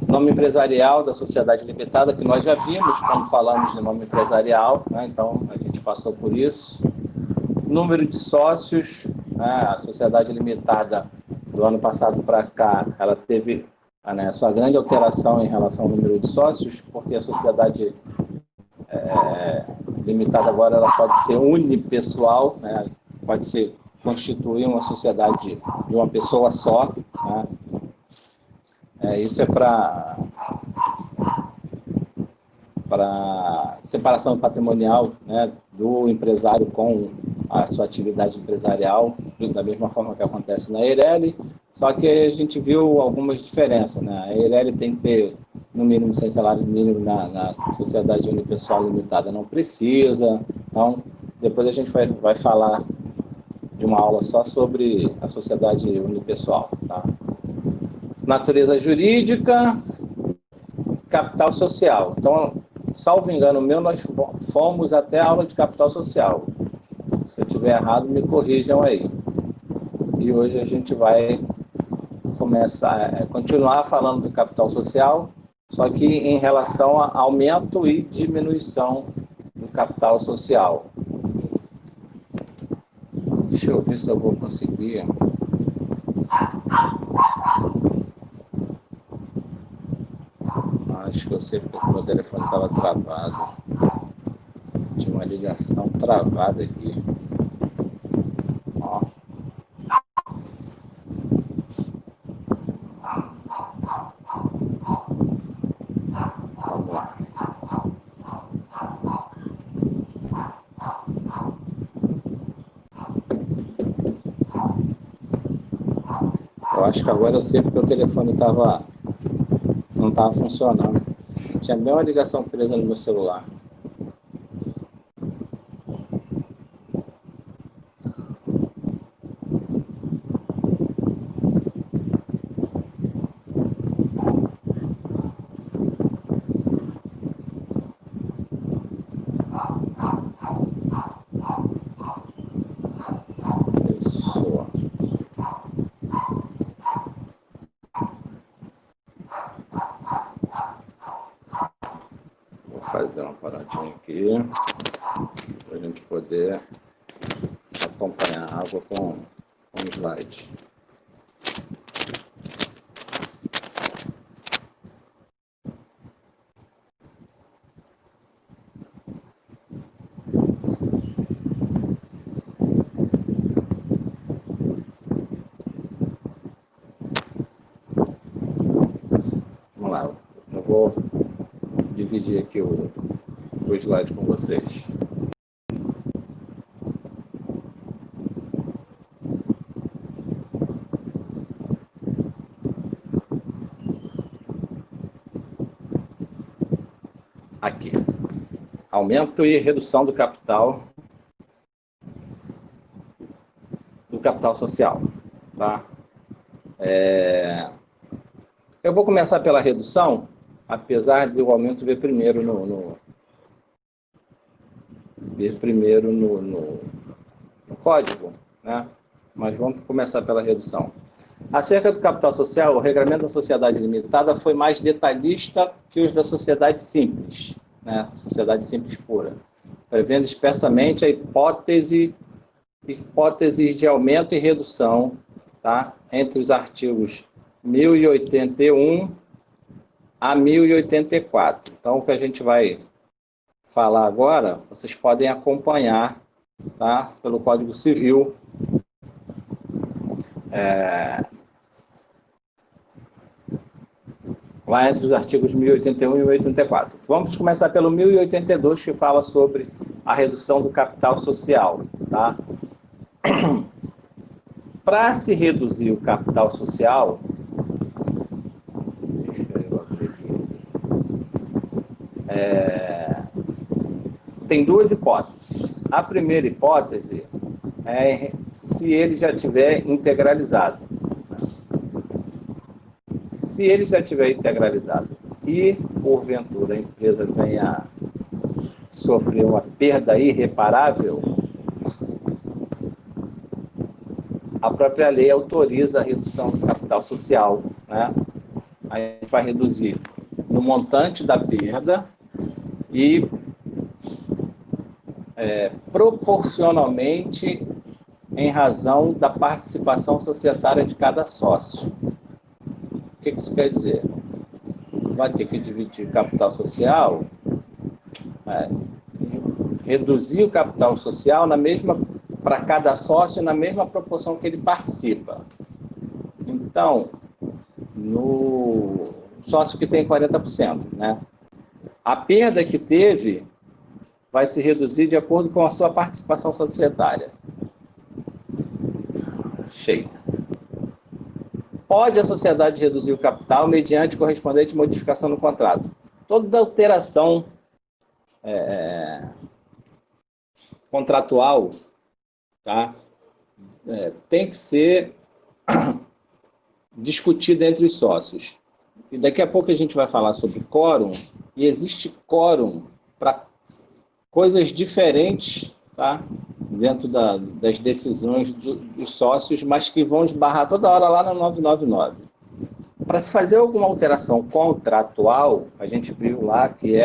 Nome empresarial da sociedade limitada, que nós já vimos quando falamos de nome empresarial, né? Então a gente passou por isso. Número de sócios, né? A sociedade limitada do ano passado para cá, ela teve sua grande alteração em relação ao número de sócios, porque a sociedade limitada agora ela pode ser unipessoal, né? Pode constituir uma sociedade de uma pessoa só, né? Isso é para separação patrimonial, né, do empresário com a sua atividade empresarial, da mesma forma que acontece na Eireli, só que a gente viu algumas diferenças, né? A Eireli tem que ter, no mínimo, 100 salários mínimos na sociedade unipessoal limitada, não precisa. Então, depois a gente vai falar de uma aula só sobre a sociedade unipessoal, tá? Natureza jurídica, capital social. Então, salvo engano meu, nós fomos até a aula de capital social. Se eu estiver errado, me corrijam aí. E hoje a gente vai continuar falando do capital social, só que em relação a aumento e diminuição do capital social. Deixa eu ver se eu vou conseguir. Acho que eu sei porque o meu telefone estava travado. Tinha uma ligação travada aqui. Ó. Vamos lá. Eu acho que agora eu sei porque o telefone não estava funcionando. Tinha bem uma ligação presa no meu celular. Isso. Vou fazer uma paradinha aqui para a gente poder acompanhar a água com o slide. Vamos lá, eu vou dividir aqui o slide com vocês. Aqui. Aumento e redução do capital social, tá? Eu vou começar pela redução, apesar de o aumento vir primeiro no código, né? Mas vamos começar pela redução. Acerca do capital social, o regramento da sociedade limitada foi mais detalhista que os da sociedade simples, né? Sociedade simples pura, prevendo expressamente a hipóteses de aumento e redução, tá? Entre os artigos 1081 a 1084. Então, o que a gente vai falar agora, vocês podem acompanhar, tá? Pelo Código Civil. Lá entre os artigos 1081 e 1084. Vamos começar pelo 1082, que fala sobre a redução do capital social, tá? Para se reduzir o capital social, deixa eu abrir aqui. Tem duas hipóteses. A primeira hipótese é se ele já tiver integralizado. Se ele já tiver integralizado e, porventura, a empresa venha a sofrer uma perda irreparável, a própria lei autoriza a redução do capital social, né? A gente vai reduzir no montante da perda e proporcionalmente em razão da participação societária de cada sócio. O que isso quer dizer? Vai ter que dividir o capital social, reduzir o capital social para cada sócio na mesma proporção que ele participa. Então, no sócio que tem 40%, né? A perda que teve vai se reduzir de acordo com a sua participação societária. Cheio. Pode a sociedade reduzir o capital mediante correspondente modificação no contrato. Toda alteração contratual, tá? Tem que ser discutida entre os sócios. E daqui a pouco a gente vai falar sobre quórum, e existe quórum para coisas diferentes, tá? Dentro das decisões dos sócios, mas que vão esbarrar toda hora lá na 999. Para se fazer alguma alteração contratual, a gente viu lá que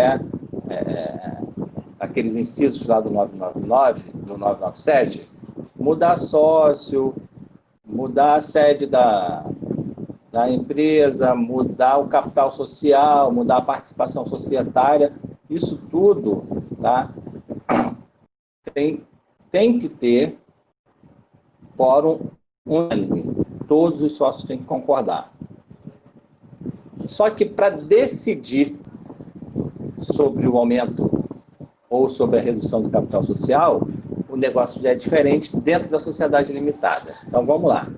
aqueles incisos lá do 999, do 997, mudar sócio, mudar a sede da empresa, mudar o capital social, mudar a participação societária, isso tudo, tá? Tem que ter quórum unânime. Todos os sócios têm que concordar. Só que para decidir sobre o aumento ou sobre a redução do capital social, o negócio já é diferente dentro da sociedade limitada. Então, vamos lá.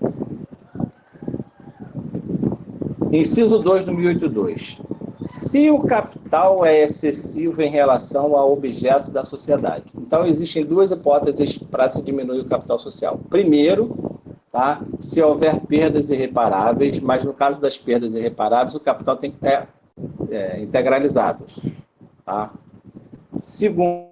Inciso 2 do 1082. Se o capital é excessivo em relação ao objeto da sociedade. Então, existem duas hipóteses para se diminuir o capital social. Primeiro, tá, se houver perdas irreparáveis, mas no caso das perdas irreparáveis, o capital tem que estar integralizado. Tá? Segundo,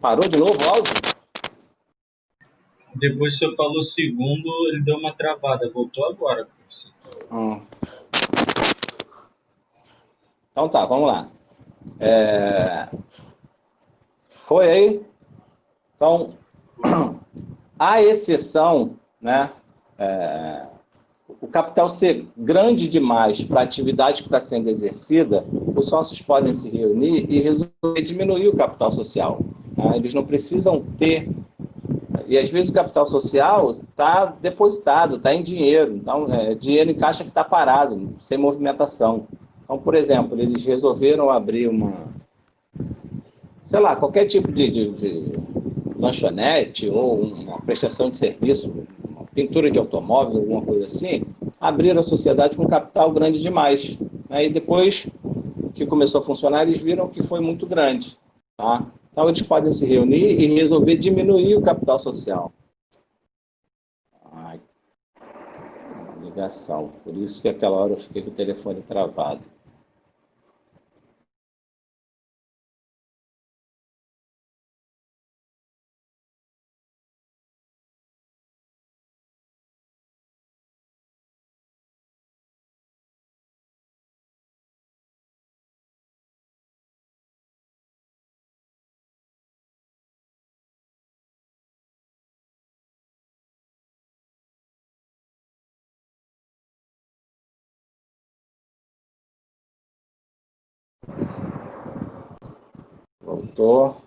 parou de novo o áudio? Depois que você falou segundo, ele deu uma travada. Voltou agora, professor. Então tá, vamos lá. Foi aí? Então, a exceção, né? O capital ser grande demais para a atividade que está sendo exercida, os sócios podem se reunir e resolver diminuir o capital social. Tá? Eles não precisam ter... E às vezes o capital social está depositado, está em dinheiro. Então, dinheiro em caixa que está parado, sem movimentação. Então, por exemplo, eles resolveram abrir sei lá, qualquer tipo de lanchonete ou uma prestação de serviço, uma pintura de automóvel, alguma coisa assim, abriram a sociedade com capital grande demais. Aí depois que começou a funcionar, eles viram que foi muito grande. Tá? Então, eles podem se reunir e resolver diminuir o capital social. Ligação. Por isso que aquela hora eu fiquei com o telefone travado. Voltou.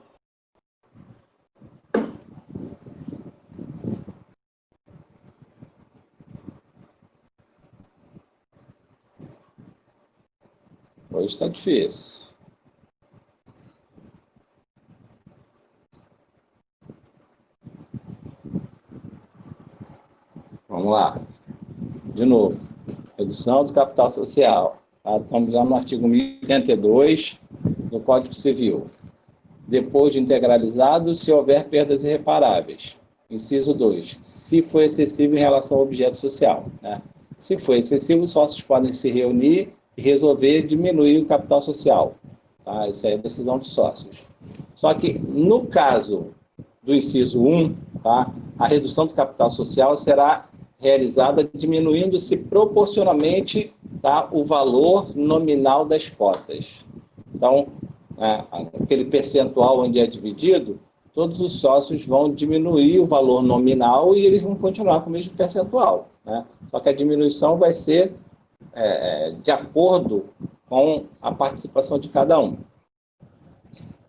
Hoje está difícil. Vamos lá. De novo. Redução do capital social. Tá? Estamos já no artigo 1082 do Código Civil. depois de integralizado, se houver perdas irreparáveis. Inciso 2, se for excessivo em relação ao objeto social, né? Se for excessivo, os sócios podem se reunir e resolver diminuir o capital social. Tá? Isso aí é decisão dos sócios. Só que, no caso do inciso 1, tá? A redução do capital social será realizada diminuindo-se proporcionalmente, tá, o valor nominal das cotas. Então, aquele percentual onde é dividido, todos os sócios vão diminuir o valor nominal e eles vão continuar com o mesmo percentual, né? Só que a diminuição vai ser de acordo com a participação de cada um.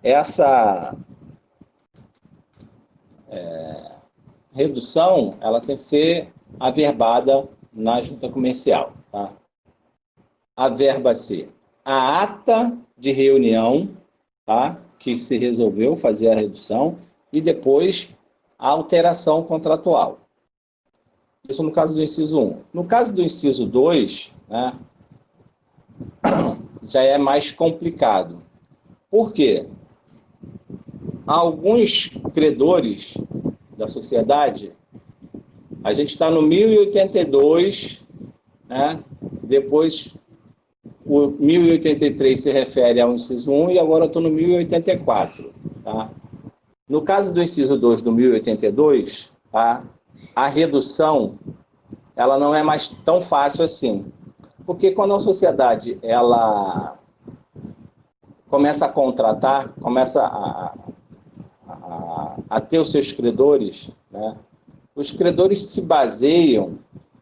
Essa redução, ela tem que ser averbada na junta comercial, tá? Averba-se a ata de reunião, tá? Que se resolveu fazer a redução, e depois a alteração contratual. Isso no caso do inciso 1. No caso do inciso 2, né, já é mais complicado. Por quê? Alguns credores da sociedade, a gente está no 1082, né? Depois o 1083 se refere ao inciso 1 e agora eu estou no 1084. Tá? No caso do inciso 2 do 1082, tá? A redução ela não é mais tão fácil assim. Porque quando a sociedade ela começa a contratar, começa a ter os seus credores, né? Os credores se baseiam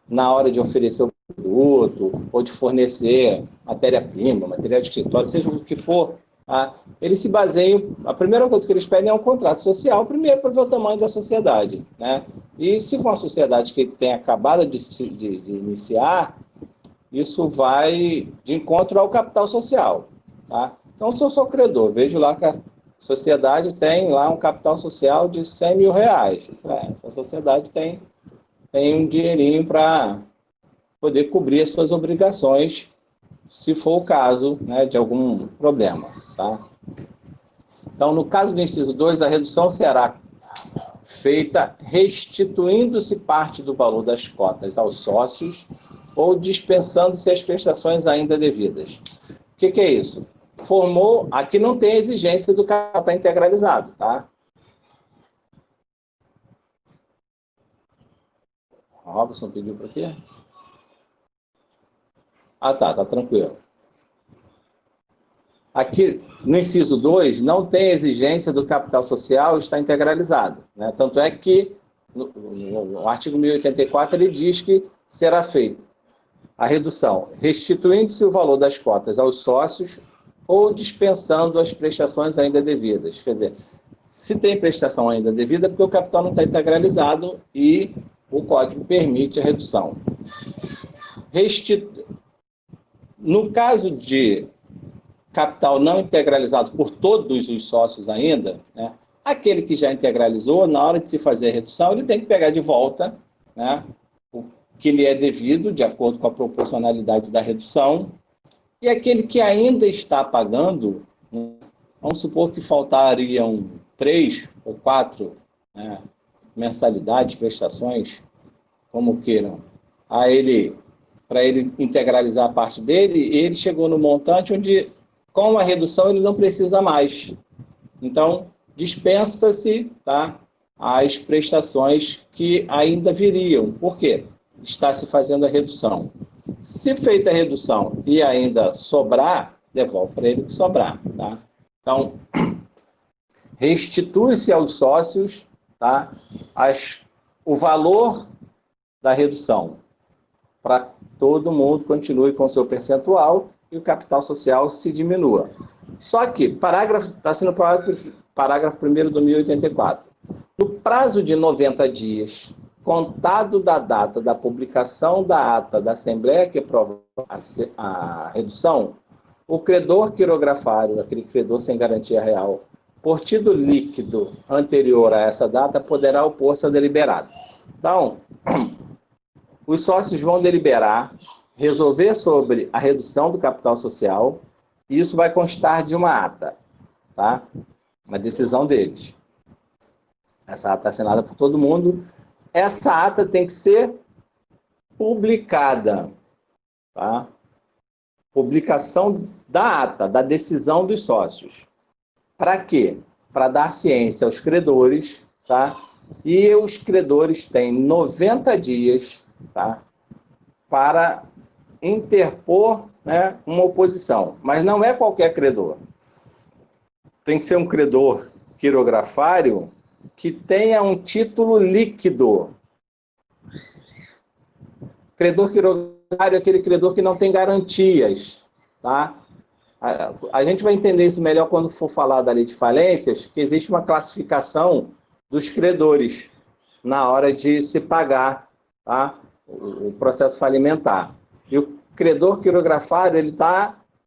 na hora de oferecer o produto ou de fornecer matéria-prima, material de escritório, seja o que for, tá? Eles se baseiam, a primeira coisa que eles pedem é um contrato social, primeiro para ver o tamanho da sociedade, né? E se for uma sociedade que tem acabado de iniciar, isso vai de encontro ao capital social, tá? Então, se eu sou credor, vejo lá que a sociedade tem lá um capital social de 100 mil reais. Essa sociedade tem um dinheirinho para poder cobrir as suas obrigações, se for o caso, né, de algum problema. Tá? Então, no caso do inciso 2, a redução será feita restituindo-se parte do valor das cotas aos sócios ou dispensando-se as prestações ainda devidas. O que é isso? Formou, aqui não tem exigência do capital integralizado, tá? O Robson pediu para quê? Ah, tá tranquilo. Aqui, no inciso 2, não tem exigência do capital social estar integralizado, né? Tanto é que, no artigo 1084, ele diz que será feita a redução, restituindo-se o valor das cotas aos sócios ou dispensando as prestações ainda devidas. Quer dizer, se tem prestação ainda devida, é porque o capital não está integralizado e o código permite a redução. No caso de capital não integralizado por todos os sócios ainda, né, aquele que já integralizou, na hora de se fazer a redução, ele tem que pegar de volta, né, o que lhe é devido, de acordo com a proporcionalidade da redução, e aquele que ainda está pagando, né, vamos supor que faltariam 3 ou 4, né, mensalidades, prestações, como queiram, para ele integralizar a parte dele, ele chegou no montante onde, com a redução, ele não precisa mais. Então, dispensa-se, tá, as prestações que ainda viriam. Por quê? Está se fazendo a redução. Se feita a redução e ainda sobrar, devolve para ele o que sobrar. Tá? Então, restitui-se aos sócios, tá, o valor da redução, para todo mundo continue com o seu percentual e o capital social se diminua. Só que, está sendo parágrafo 1º do 1084. No prazo de 90 dias, contado da data da publicação da ata da Assembleia que aprova a redução, o credor quirografário, aquele credor sem garantia real, por título líquido anterior a essa data, poderá opor-se ao deliberado. Então, os sócios vão deliberar, resolver sobre a redução do capital social, e isso vai constar de uma ata. Tá? Uma decisão deles. Essa ata é assinada por todo mundo. Essa ata tem que ser publicada. Tá? Publicação da ata, da decisão dos sócios. Para quê? Para dar ciência aos credores, tá? E os credores têm 90 dias, tá? Para interpor, né, uma oposição. Mas não é qualquer credor. Tem que ser um credor quirografário que tenha um título líquido. Credor quirografário é aquele credor que não tem garantias, tá? A gente vai entender isso melhor quando for falar da lei de falências, que existe uma classificação dos credores na hora de se pagar, tá? O processo falimentar. E o credor quirografário,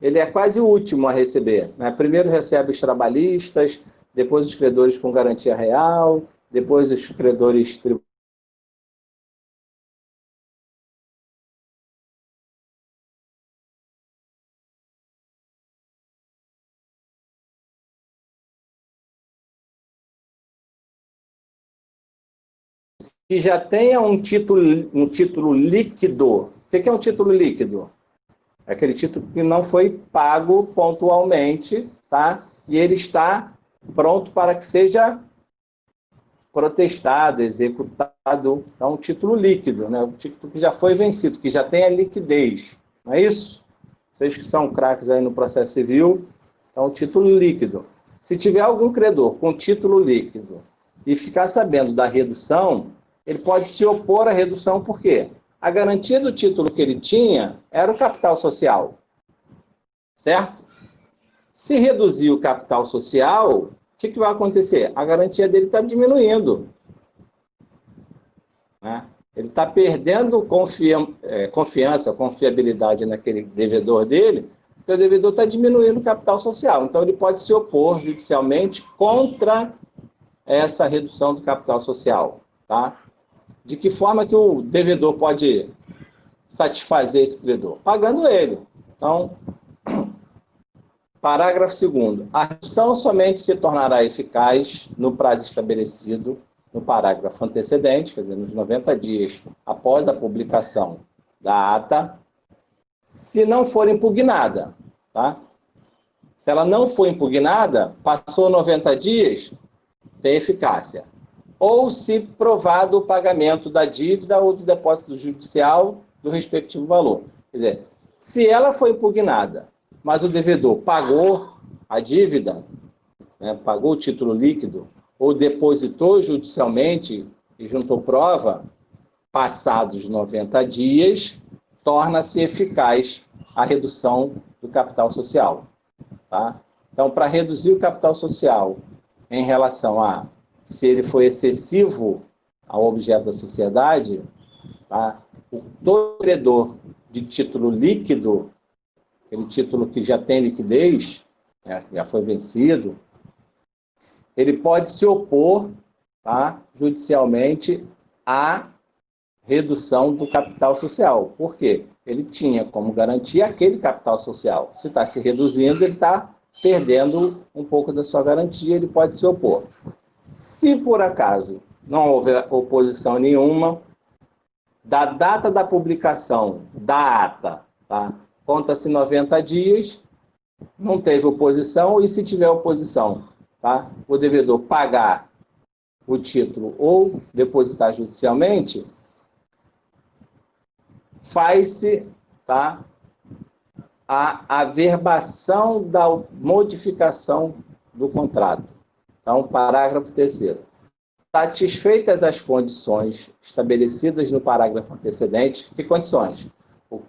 ele é quase o último a receber, né? Primeiro recebe os trabalhistas, depois os credores com garantia real, depois os credores tributários. Que já tenha um título líquido. O que é um título líquido? É aquele título que não foi pago pontualmente, tá? E ele está pronto para que seja protestado, executado. É um título líquido, né? Um título que já foi vencido, que já tem a liquidez. Não é isso? Vocês que são craques aí no processo civil, então, título líquido. Se tiver algum credor com título líquido e ficar sabendo da redução, ele pode se opor à redução, por quê? A garantia do título que ele tinha era o capital social, certo? Se reduzir o capital social, o que vai acontecer? A garantia dele está diminuindo, né? Ele está perdendo confiança, confiabilidade naquele devedor dele, porque o devedor está diminuindo o capital social. Então, ele pode se opor judicialmente contra essa redução do capital social, tá? De que forma que o devedor pode satisfazer esse credor? Pagando ele. Então, parágrafo 2º. A redução somente se tornará eficaz no prazo estabelecido no parágrafo antecedente, quer dizer, nos 90 dias após a publicação da ata, se não for impugnada, tá? Se ela não for impugnada, passou 90 dias, tem eficácia. Ou se provado o pagamento da dívida ou do depósito judicial do respectivo valor. Quer dizer, se ela foi impugnada, mas o devedor pagou a dívida, né, pagou o título líquido, ou depositou judicialmente e juntou prova, passados 90 dias, torna-se eficaz a redução do capital social. Tá? Então, para reduzir o capital social em relação a se ele foi excessivo ao objeto da sociedade, tá? Todo credor de título líquido, aquele título que já tem liquidez, né, já foi vencido, ele pode se opor, tá, judicialmente à redução do capital social. Por quê? Ele tinha como garantia aquele capital social. Se está se reduzindo, ele está perdendo um pouco da sua garantia, ele pode se opor. Se por acaso não houver oposição nenhuma, da data da publicação da ata, tá, conta-se 90 dias, não teve oposição, e se tiver oposição, tá, o devedor pagar o título ou depositar judicialmente, faz-se, tá, a averbação da modificação do contrato. Então, parágrafo 3º. Satisfeitas as condições estabelecidas no parágrafo antecedente, que condições? O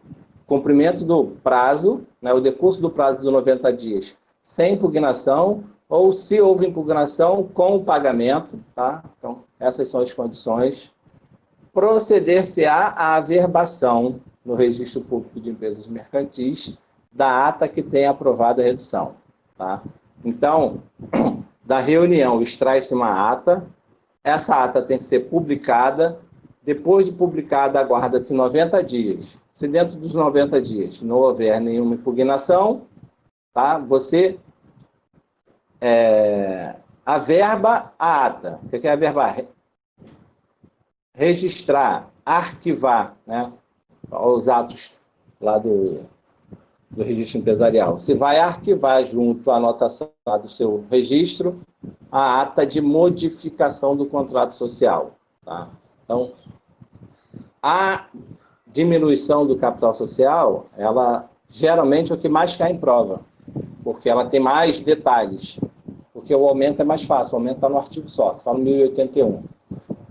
cumprimento do prazo, né, o decurso do prazo de 90 dias sem impugnação, ou se houve impugnação com o pagamento, tá? Então, essas são as condições. Proceder-se-á à averbação no Registro Público de Empresas Mercantis da ata que tenha aprovado a redução, tá? Então, da reunião extrai-se uma ata, essa ata tem que ser publicada, depois de publicada aguarda-se 90 dias. Se dentro dos 90 dias não houver nenhuma impugnação, tá? Você A verba, a ata. O que é a verba? Registrar, arquivar, né? Os atos lá do registro empresarial. Você vai arquivar junto à anotação do seu registro a ata de modificação do contrato social. Tá? Então, a diminuição do capital social, ela geralmente é o que mais cai em prova, porque ela tem mais detalhes, porque o aumento é mais fácil, o aumento está no artigo só no 1081.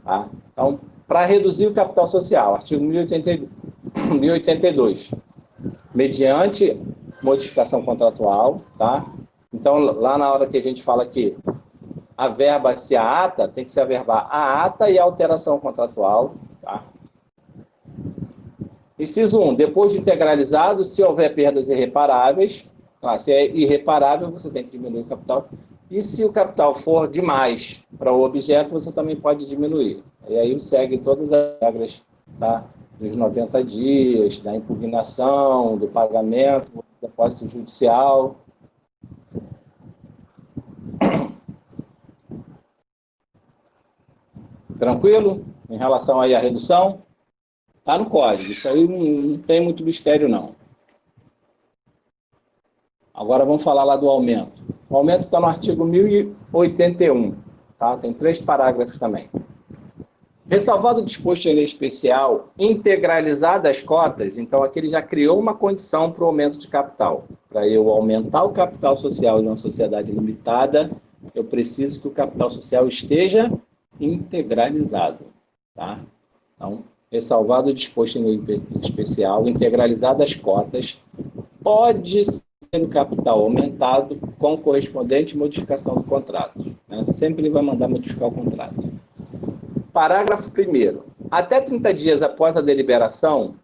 Tá? Então, para reduzir o capital social, artigo 1082, mediante modificação contratual, tá? Então, lá na hora que a gente fala que a verba se a ata, tem que se averbar a ata e a alteração contratual, tá? Inciso 1, depois de integralizado, se houver perdas irreparáveis, claro, se é irreparável, você tem que diminuir o capital, e se o capital for demais para o objeto, você também pode diminuir. E aí segue todas as regras, tá? Dos 90 dias, da impugnação, do pagamento, do depósito judicial. Tranquilo? Em relação aí à redução? Está no código, isso aí não tem muito mistério, não. Agora vamos falar lá do aumento. O aumento está no artigo 1081, tá? Tem 3 parágrafos também. Ressalvado o disposto em lei especial, integralizadas as cotas, então aqui ele já criou uma condição para o aumento de capital. Para eu aumentar o capital social em uma sociedade limitada, eu preciso que o capital social esteja integralizado. Tá? Então, ressalvado o disposto em lei especial, integralizadas as cotas, pode ser o capital aumentado com correspondente modificação do contrato. Né? Sempre ele vai mandar modificar o contrato. Parágrafo 1º. Até 30 dias após a deliberação,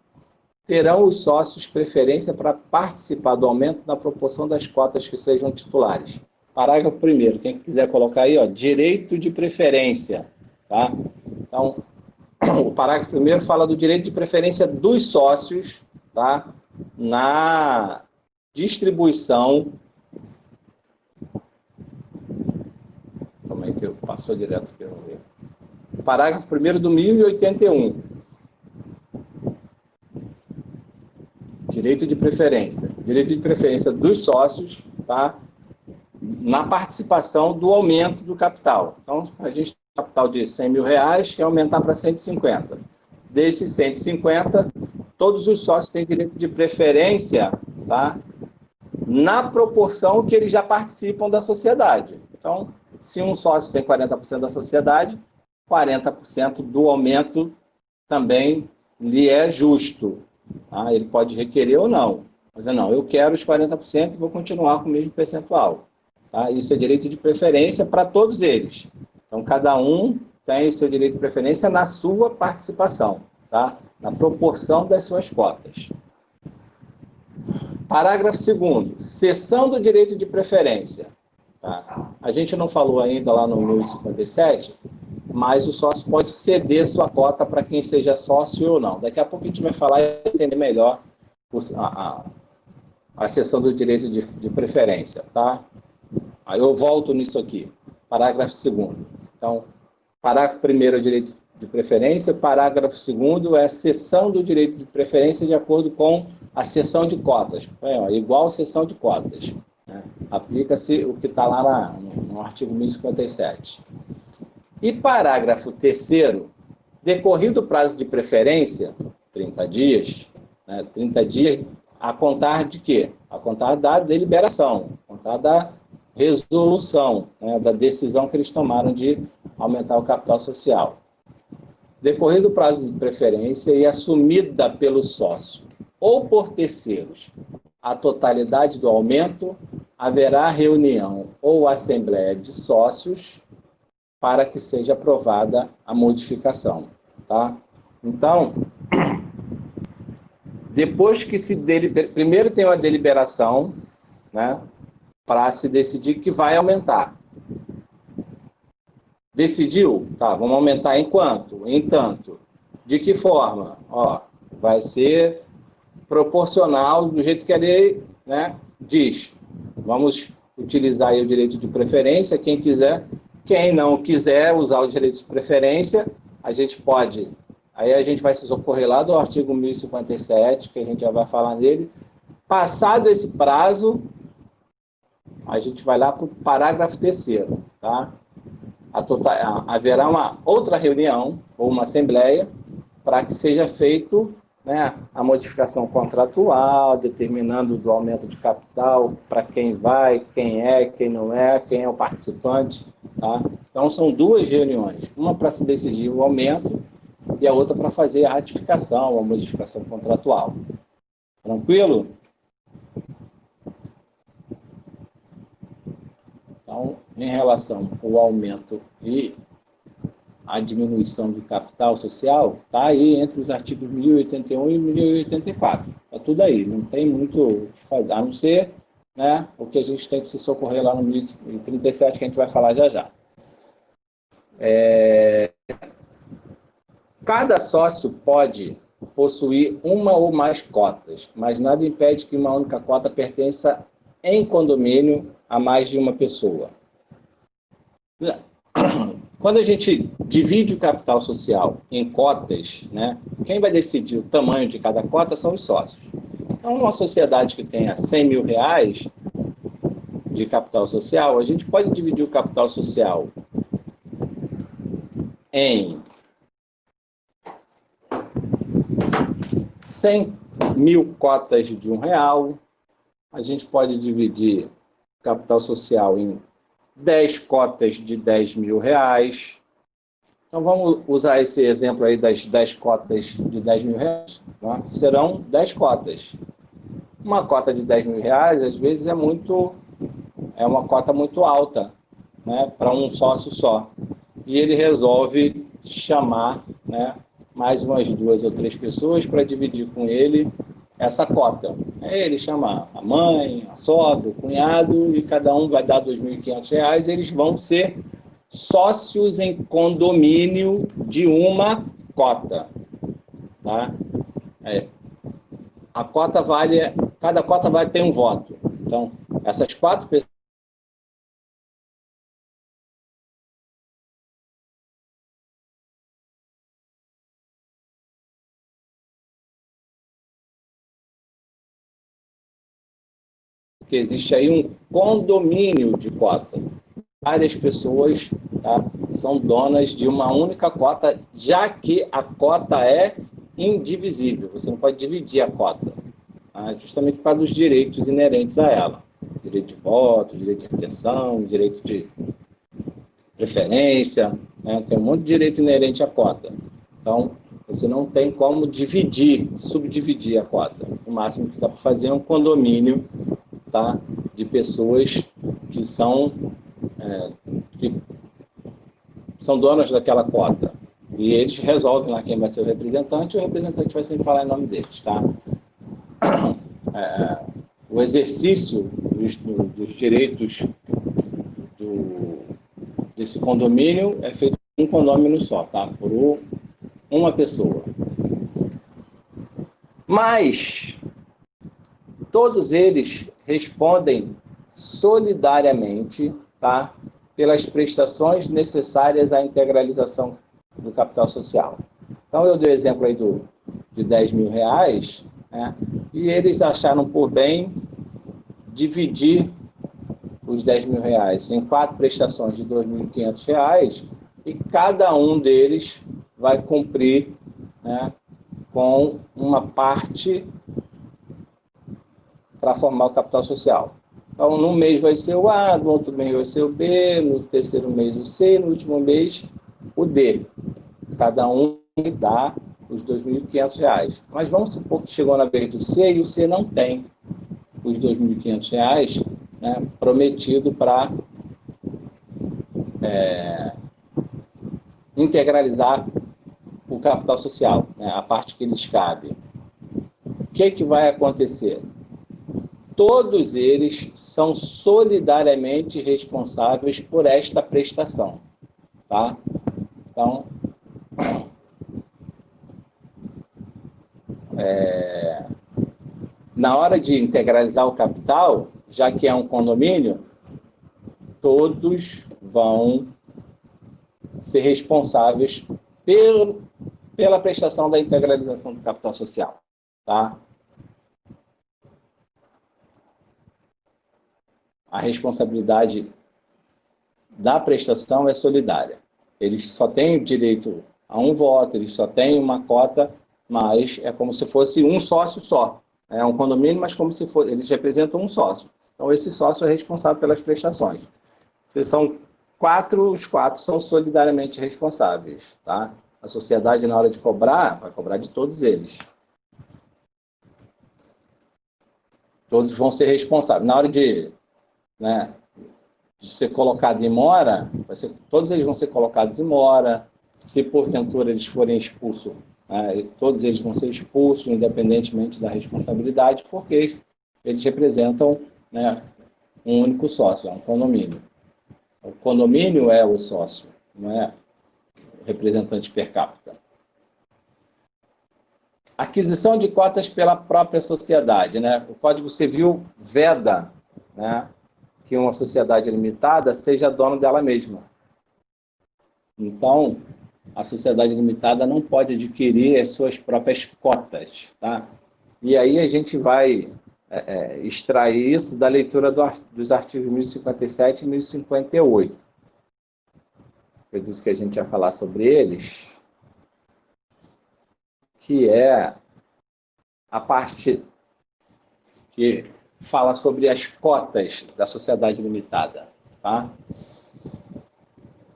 terão os sócios preferência para participar do aumento na proporção das cotas que sejam titulares. Parágrafo 1º. Quem quiser colocar aí, ó, direito de preferência. Tá? Então, o parágrafo 1º fala do direito de preferência dos sócios, tá? Na distribuição. Como é que eu passou direto aqui? Vamos ver. Parágrafo 1º do 1081. Direito de preferência. Direito de preferência dos sócios, tá? Na participação do aumento do capital. Então, a gente tem um capital de R$100.000, quer aumentar para 150. Desses 150, todos os sócios têm direito de preferência, tá? Na proporção que eles já participam da sociedade. Então, se um sócio tem 40% da sociedade, 40% do aumento também lhe é justo. Tá? Ele pode requerer ou não. Mas não, eu quero os 40% e vou continuar com o mesmo percentual. Tá? Isso é direito de preferência para todos eles. Então, cada um tem o seu direito de preferência na sua participação, tá? Na proporção das suas cotas. Parágrafo 2º. Cessão do direito de preferência. Tá? A gente não falou ainda lá no 1057, mas o sócio pode ceder sua cota para quem seja sócio ou não. Daqui a pouco a gente vai falar e entender melhor a cessão do direito de preferência. Tá? Aí eu volto nisso aqui. Parágrafo 2º. Então, parágrafo 1º é o direito de preferência, parágrafo 2º é a cessão do direito de preferência de acordo com a cessão de cotas. Igual cessão de cotas. Né? Aplica-se o que está lá no artigo 1057. E parágrafo 3º, decorrido o prazo de preferência, 30 dias, né, 30 dias a contar de quê? A contar da deliberação, a contar da resolução, né, da decisão que eles tomaram de aumentar o capital social. Decorrido o prazo de preferência e assumida pelo sócio ou por terceiros a totalidade do aumento, haverá reunião ou assembleia de sócios para que seja aprovada a modificação. Tá? Então, depois que primeiro tem uma deliberação, né, para se decidir que vai aumentar. Decidiu? Tá, vamos aumentar em quanto? Em tanto. De que forma? Ó, vai ser proporcional do jeito que a lei, né, diz. Vamos utilizar aí o direito de preferência, quem quiser Quem não quiser usar o direito de preferência, a gente pode... Aí a gente vai se socorrer lá do artigo 1057, que a gente já vai falar nele. Passado esse prazo, a gente vai lá para o parágrafo 3º, tá? Haverá uma outra reunião, ou uma assembleia, para que seja feito, né, a modificação contratual, determinando do aumento de capital, para quem vai, quem é, quem não é, quem é o participante, tá? Então, são 2 reuniões, uma para se decidir o aumento e a outra para fazer a ratificação, a modificação contratual. Tranquilo? Então, em relação ao aumento e a diminuição do capital social, está aí entre os artigos 1081 e 1084. Está tudo aí, não tem muito o que fazer, a não ser, né, o que a gente tem que se socorrer lá no 1037, que a gente vai falar já já. Cada sócio pode possuir uma ou mais cotas, mas nada impede que uma única cota pertença em condomínio a mais de uma pessoa. Quando a gente divide o capital social em cotas, né, quem vai decidir o tamanho de cada cota são os sócios. Então, uma sociedade que tenha 100 mil reais de capital social, a gente pode dividir o capital social em 100 mil cotas de R$1, a gente pode dividir o capital social em 10 cotas de 10 mil reais. Então, vamos usar esse exemplo aí das 10 cotas de 10 mil reais. Tá? Serão 10 cotas. Uma cota de 10 mil reais, às vezes, é uma cota muito alta, né, para um sócio só. E ele resolve chamar, né, mais umas 2 ou 3 pessoas para dividir com ele essa cota. Aí ele chama a mãe, a sogra, o cunhado, e cada um vai dar R$2.500, eles vão ser sócios em condomínio de uma cota. Tá? A cota vale, cada cota vai ter um voto. Então, essas 4 pessoas que existe aí um condomínio de cota. Várias pessoas, tá, são donas de uma única cota, já que a cota é indivisível. Você não pode dividir a cota, tá, justamente por causa dos direitos inerentes a ela. Direito de voto, direito de atenção, direito de preferência, né, tem um monte de direito inerente à cota. Então, você não tem como dividir, subdividir a cota. O máximo que dá para fazer é um condomínio, tá, de pessoas que são donas daquela cota. E eles resolvem lá quem vai ser o representante vai sempre falar em nome deles. Tá? O exercício dos direitos desse condomínio é feito por um condomínio só, tá? Por uma pessoa. Mas todos eles respondem solidariamente, tá, pelas prestações necessárias à integralização do capital social. Então, eu dei o exemplo aí de 10 mil reais, né, e eles acharam por bem dividir os 10 mil reais em 4 prestações de R$2.500, e cada um deles vai cumprir, né, com uma parte para formar o capital social. Então, num mês vai ser o A, no outro mês vai ser o B, no terceiro mês o C, no último mês o D. Cada um dá os R$2.500. Mas vamos supor que chegou na vez do C e o C não tem os R$2.500, né, prometido para integralizar o capital social, né, a parte que lhes cabe. O que vai acontecer? Todos eles são solidariamente responsáveis por esta prestação. Tá? Então, na hora de integralizar o capital, já que é um condomínio, todos vão ser responsáveis pela prestação da integralização do capital social. Tá? A responsabilidade da prestação é solidária. Eles só têm direito a um voto, eles só têm uma cota, mas é como se fosse um sócio só. É um condomínio, mas como se fosse, eles representam um sócio. Então, esse sócio é responsável pelas prestações. Se são 4, os 4 são solidariamente responsáveis. Tá? A sociedade, na hora de cobrar, vai cobrar de todos eles. Todos vão ser responsáveis. Na hora de ser colocado em mora, todos eles vão ser colocados em mora. Se porventura eles forem expulsos, todos eles vão ser expulsos, independentemente da responsabilidade, porque eles representam um único sócio, é um condomínio. O condomínio é o sócio, não é o representante per capita. Aquisição de cotas pela própria sociedade. O Código Civil veda que uma sociedade limitada seja dona dela mesma. Então, a sociedade limitada não pode adquirir as suas próprias cotas. Tá? E aí a gente vai extrair isso da leitura dos artigos 1057 e 1058. Eu disse que a gente ia falar sobre eles, que é a parte que fala sobre as cotas da sociedade limitada. Tá?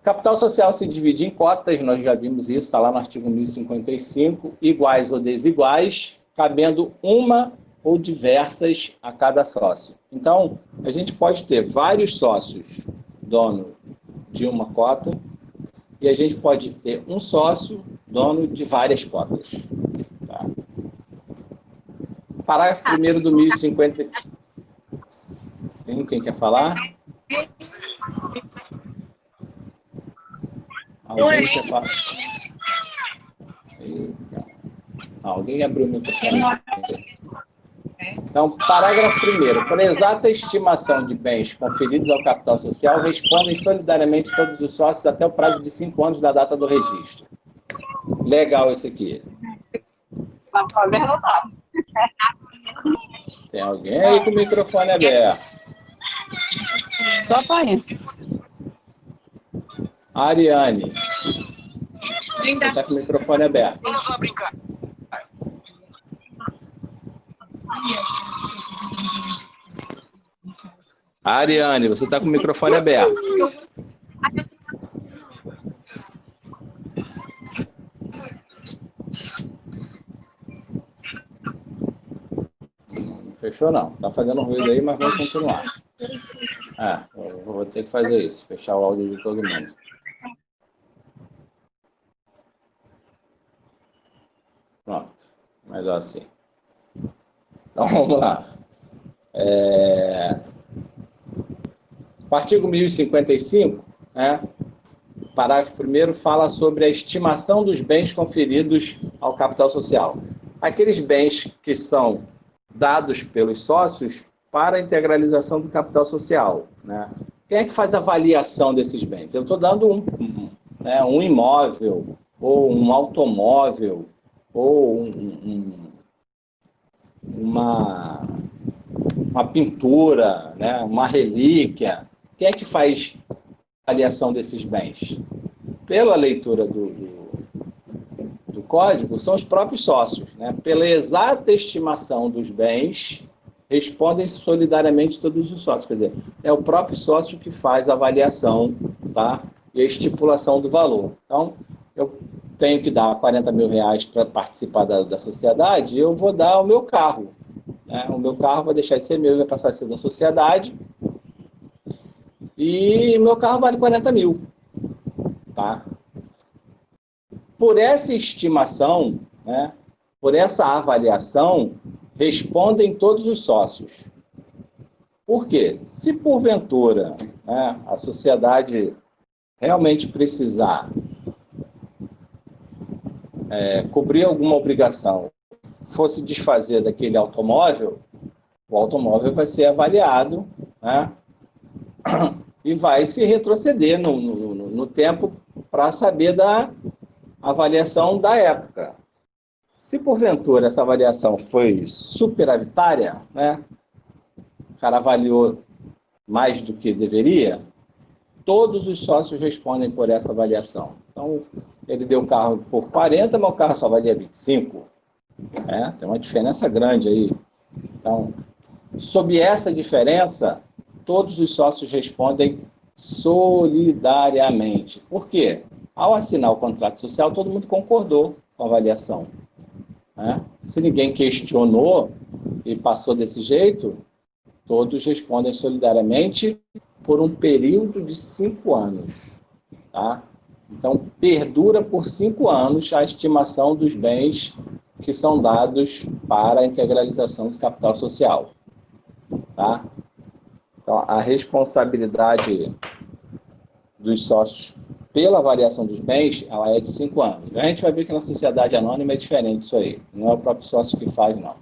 Capital social se divide em cotas, nós já vimos isso, está lá no artigo 1055, iguais ou desiguais, cabendo uma ou diversas a cada sócio. Então, a gente pode ter vários sócios dono de uma cota e a gente pode ter um sócio dono de várias cotas. Tá? Parágrafo 1º do 1050... Sim, quem quer falar? Alguém quer falar? Eita. Alguém abriu o microfone. Então, parágrafo 1º. Por exata estimação de bens conferidos ao capital social, respondem solidariamente todos os sócios até o prazo de 5 anos da data do registro. Legal esse aqui. Tem alguém aí com o microfone aberto? Só aparece. Ariane, você está com o microfone aberto. Vamos lá brincar. Ariane, você está com o microfone aberto. Não fechou não. Está fazendo ruído aí, mas vamos continuar. Eu vou ter que fazer isso, fechar o áudio de todo mundo. Pronto, melhor assim. Então, vamos lá. O artigo 1055, parágrafo 1º, fala sobre a estimação dos bens conferidos ao capital social. Aqueles bens que são dados pelos sócios para a integralização do capital social. Quem é que faz a avaliação desses bens? Eu estou dando um imóvel, ou um automóvel, ou uma pintura, uma relíquia. Quem é que faz a avaliação desses bens? Pela leitura do código, são os próprios sócios. Pela exata estimação dos bens, respondem solidariamente todos os sócios. Quer dizer, é o próprio sócio que faz a avaliação, tá? E a estipulação do valor. Então, eu tenho que dar 40 mil reais para participar da sociedade, eu vou dar o meu carro. O meu carro vai deixar de ser meu, vai passar a ser da sociedade. E meu carro vale 40 mil. Tá? Por essa estimação, por essa avaliação, respondem todos os sócios. Por quê? Se porventura a sociedade realmente precisar cobrir alguma obrigação, fosse desfazer daquele automóvel, o automóvel vai ser avaliado e vai se retroceder no tempo para saber da avaliação da época. Se porventura essa avaliação foi superavitária, né, o cara avaliou mais do que deveria, todos os sócios respondem por essa avaliação. Então, ele deu o carro por 40, mas o carro só valia 25. Tem uma diferença grande aí. Então, sob essa diferença, todos os sócios respondem solidariamente. Por quê? Ao assinar o contrato social, todo mundo concordou com a avaliação. Se ninguém questionou e passou desse jeito, todos respondem solidariamente por um período de 5 anos. Tá? Então, perdura por 5 anos a estimação dos bens que são dados para a integralização do capital social. Tá? Então, a responsabilidade dos sócios pela avaliação dos bens, ela é de 5 anos. A gente vai ver que na sociedade anônima é diferente isso aí. Não é o próprio sócio que faz, não.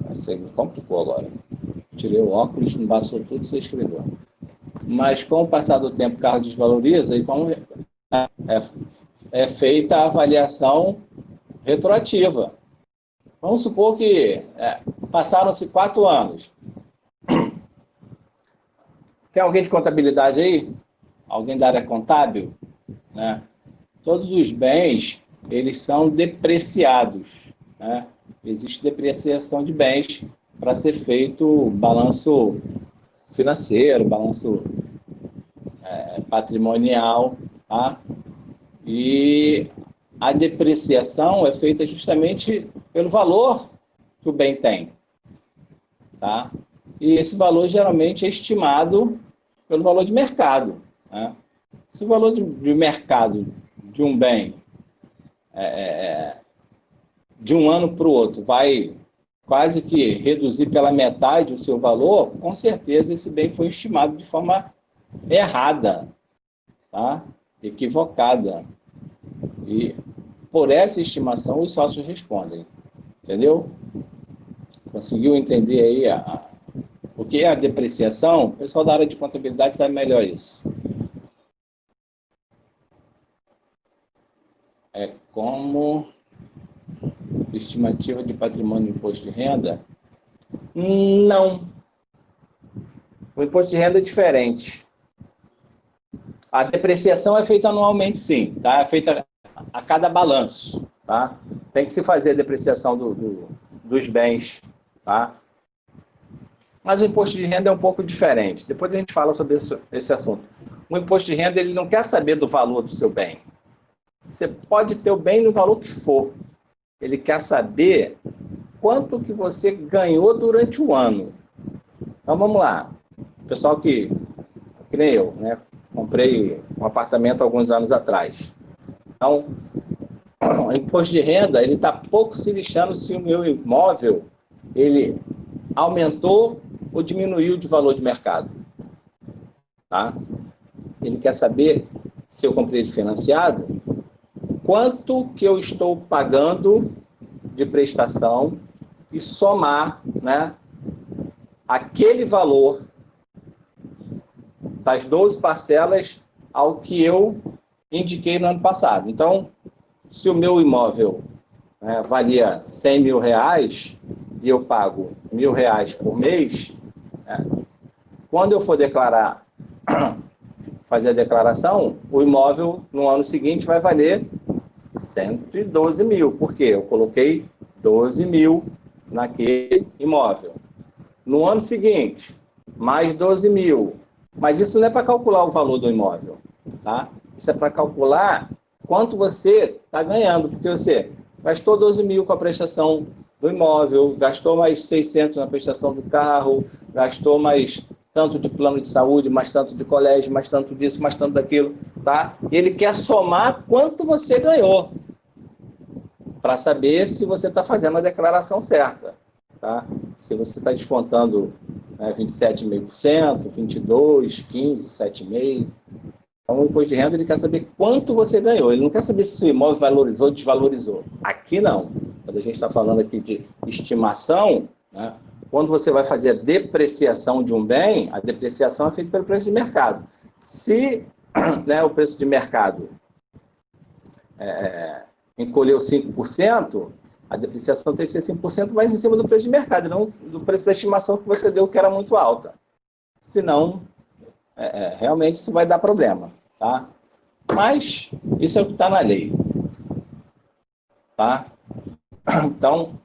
Você me complicou agora. Tirei o óculos, embaçou tudo e você escreveu. Mas com o passar do tempo, o carro desvaloriza e como é feita a avaliação retroativa. Vamos supor que passaram-se 4 anos. Tem alguém de contabilidade aí? Alguém da área contábil? Né? Todos os bens, eles são depreciados. Né? Existe depreciação de bens para ser feito balanço financeiro, balanço patrimonial. Tá? E a depreciação é feita justamente pelo valor que o bem tem. Tá? E esse valor geralmente é estimado pelo valor de mercado. Né? Se o valor de mercado de um bem de um ano para o outro vai quase que reduzir pela metade o seu valor, com certeza esse bem foi estimado de forma errada, tá? Equivocada. E por essa estimação os sócios respondem. Entendeu? Conseguiu entender aí o que é a depreciação? O pessoal da área de contabilidade sabe melhor isso. É como estimativa de patrimônio e imposto de renda? Não. O imposto de renda é diferente. A depreciação é feita anualmente, sim. Tá? É feita a cada balanço. Tá? Tem que se fazer a depreciação dos bens. Tá? Mas o imposto de renda é um pouco diferente. Depois a gente fala sobre esse assunto. O imposto de renda ele não quer saber do valor do seu bem. Você pode ter o bem no valor que for. Ele quer saber quanto que você ganhou durante o ano. Então, vamos lá. Pessoal que nem eu, né? Comprei um apartamento alguns anos atrás. Então, o imposto de renda, ele está pouco se lixando se o meu imóvel, ele aumentou ou diminuiu de valor de mercado. Tá? Ele quer saber, se eu comprei ele financiado, quanto que eu estou pagando de prestação e somar, né, aquele valor das 12 parcelas ao que eu indiquei no ano passado. Então, se o meu imóvel valia 100 mil reais e eu pago R$1.000 por mês, quando eu for declarar, fazer a declaração, o imóvel no ano seguinte vai valer 112 mil. Por quê? Eu coloquei 12 mil naquele imóvel. No ano seguinte, mais 12 mil. Mas isso não é para calcular o valor do imóvel. Tá? Isso é para calcular quanto você está ganhando. Porque você gastou 12 mil com a prestação do imóvel, gastou mais 600 na prestação do carro, gastou mais tanto de plano de saúde, mais tanto de colégio, mais tanto disso, mais tanto daquilo, tá? E ele quer somar quanto você ganhou, para saber se você está fazendo a declaração certa, tá? Se você está descontando 27,5%, 22%, 15%, 7,5%. Então, o imposto de renda, ele quer saber quanto você ganhou. Ele não quer saber se o imóvel valorizou ou desvalorizou. Aqui, não. Quando a gente está falando aqui de estimação, né, quando você vai fazer a depreciação de um bem, a depreciação é feita pelo preço de mercado. Se, né, o preço de mercado encolheu 5%, a depreciação tem que ser 5% mais em cima do preço de mercado, não do preço da estimação que você deu, que era muito alta. Senão, realmente isso vai dar problema, tá? Mas isso é o que está na lei, tá? Então,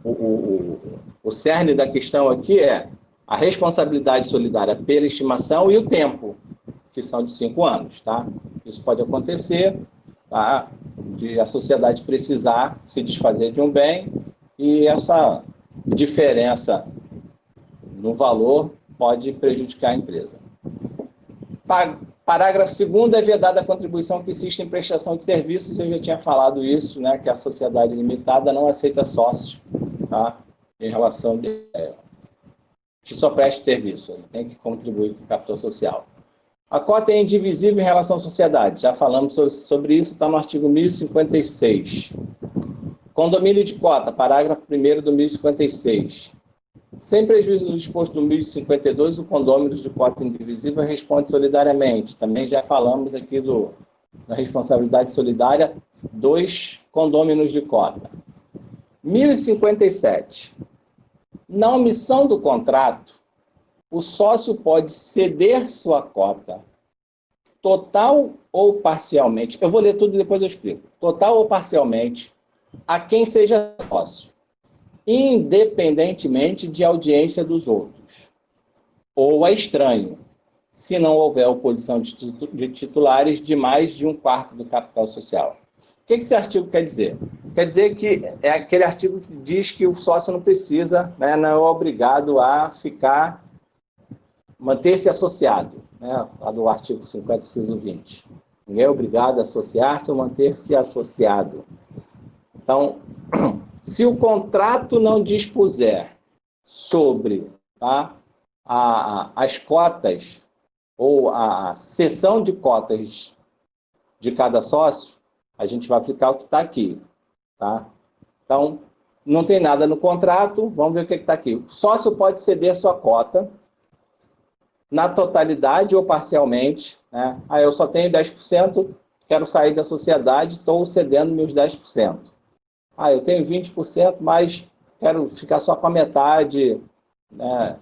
o cerne da questão aqui é a responsabilidade solidária pela estimação e o tempo, que são de 5 anos, tá? Isso pode acontecer, tá? De a sociedade precisar se desfazer de um bem e essa diferença no valor pode prejudicar a empresa. Parágrafo 2º, é vedada a contribuição que existe em prestação de serviços. Eu já tinha falado isso, né, que a sociedade limitada não aceita sócio, tá, em relação que só preste serviço, ele tem que contribuir com o capital social. A cota é indivisível em relação à sociedade, já falamos sobre isso, está no artigo 1056. Condomínio de cota, parágrafo 1º do 1056. Sem prejuízo do disposto do 1052, o condômino de cota indivisível responde solidariamente. Também já falamos aqui da responsabilidade solidária dos condôminos de cota. 1057. Na omissão do contrato, o sócio pode ceder sua cota, total ou parcialmente. Eu vou ler tudo e depois eu explico. Total ou parcialmente, a quem seja sócio, independentemente de audiência dos outros, ou a estranho, se não houver oposição de titulares de mais de 1/4 do capital social. O que esse artigo quer dizer? Quer dizer que é aquele artigo que diz que o sócio não precisa, né, não é obrigado a manter-se associado, né, lá do artigo 50, inciso 20. Ninguém é obrigado a associar-se ou manter-se associado. Então, se o contrato não dispuser sobre, tá, as cotas ou a cessão de cotas de cada sócio, a gente vai aplicar o que está aqui. Tá? Então, não tem nada no contrato, vamos ver o que está aqui. O sócio pode ceder sua cota na totalidade ou parcialmente. Né? Eu só tenho 10%, quero sair da sociedade, estou cedendo meus 10%. Eu tenho 20%, mas quero ficar só com a metade, né?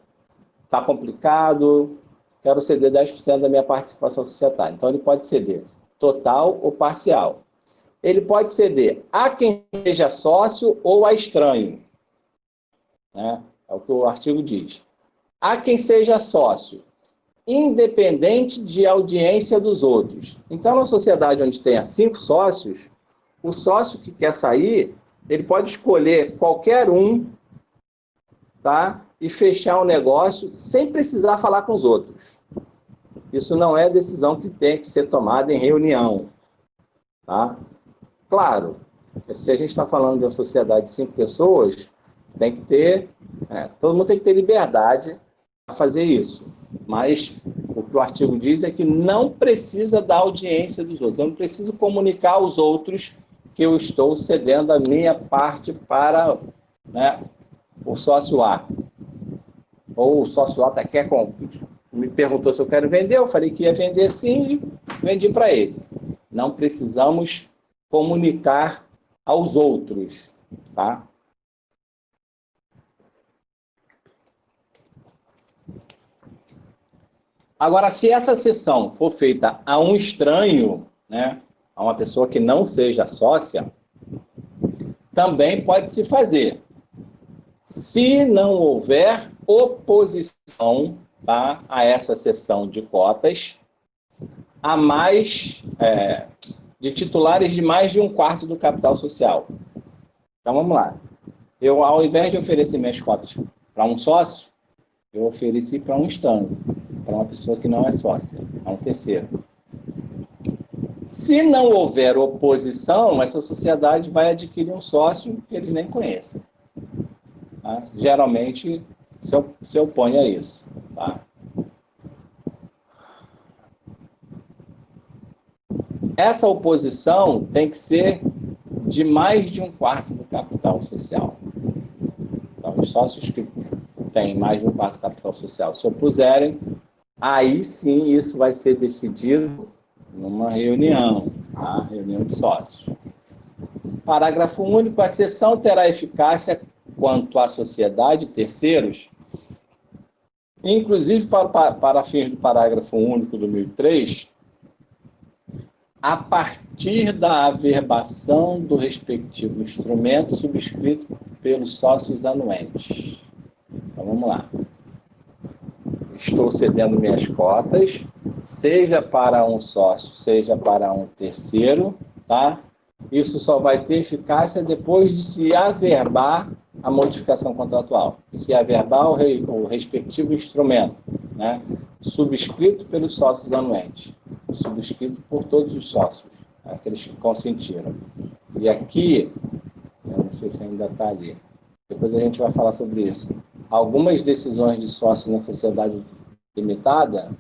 Está complicado, quero ceder 10% da minha participação societária. Então, ele pode ceder total ou parcial. Ele pode ceder a quem seja sócio ou a estranho. Né? É o que o artigo diz. A quem seja sócio, independente de audiência dos outros. Então, na sociedade onde tenha 5 sócios, o sócio que quer sair, ele pode escolher qualquer um, tá? E fechar o negócio sem precisar falar com os outros. Isso não é decisão que tem que ser tomada em reunião. Tá? Claro, se a gente está falando de uma sociedade de 5 pessoas, tem que ter, todo mundo tem que ter liberdade para fazer isso. Mas o que o artigo diz é que não precisa da audiência dos outros. Eu não preciso comunicar aos outros que eu estou cedendo a minha parte para, né, o sócio A. Ou o sócio A quer me perguntou se eu quero vender, eu falei que ia vender sim e vendi para ele. Não precisamos comunicar aos outros, tá? Agora, se essa cessão for feita a um estranho, né, a uma pessoa que não seja sócia, também pode se fazer. Se não houver oposição, tá, a essa cessão de cotas, a mais de titulares de mais de 1/4 do capital social. Então, vamos lá. Eu, ao invés de oferecer minhas cotas para um sócio, eu ofereci para um estranho, para uma pessoa que não é sócia, a um terceiro. Se não houver oposição, essa sociedade vai adquirir um sócio que eles nem conhecem. Tá? Geralmente, se opõe a isso. Tá? Essa oposição tem que ser de mais de 1/4 do capital social. Então, os sócios que tem mais de um quarto capital social se opuserem, aí sim isso vai ser decidido numa reunião, tá? Reunião de sócios. Parágrafo único, a cessão terá eficácia quanto à sociedade, terceiros, inclusive para fins do parágrafo único do 1003, a partir da averbação do respectivo instrumento subscrito pelos sócios anuentes. Então, vamos lá. Estou cedendo minhas cotas, seja para um sócio, seja para um terceiro, tá? Isso só vai ter eficácia depois de se averbar a modificação contratual, se averbar o respectivo instrumento, né? Subscrito pelos sócios anuentes, subscrito por todos os sócios, aqueles que consentiram. E aqui, eu não sei se ainda está ali, depois a gente vai falar sobre isso. Algumas decisões de sócios na sociedade limitada,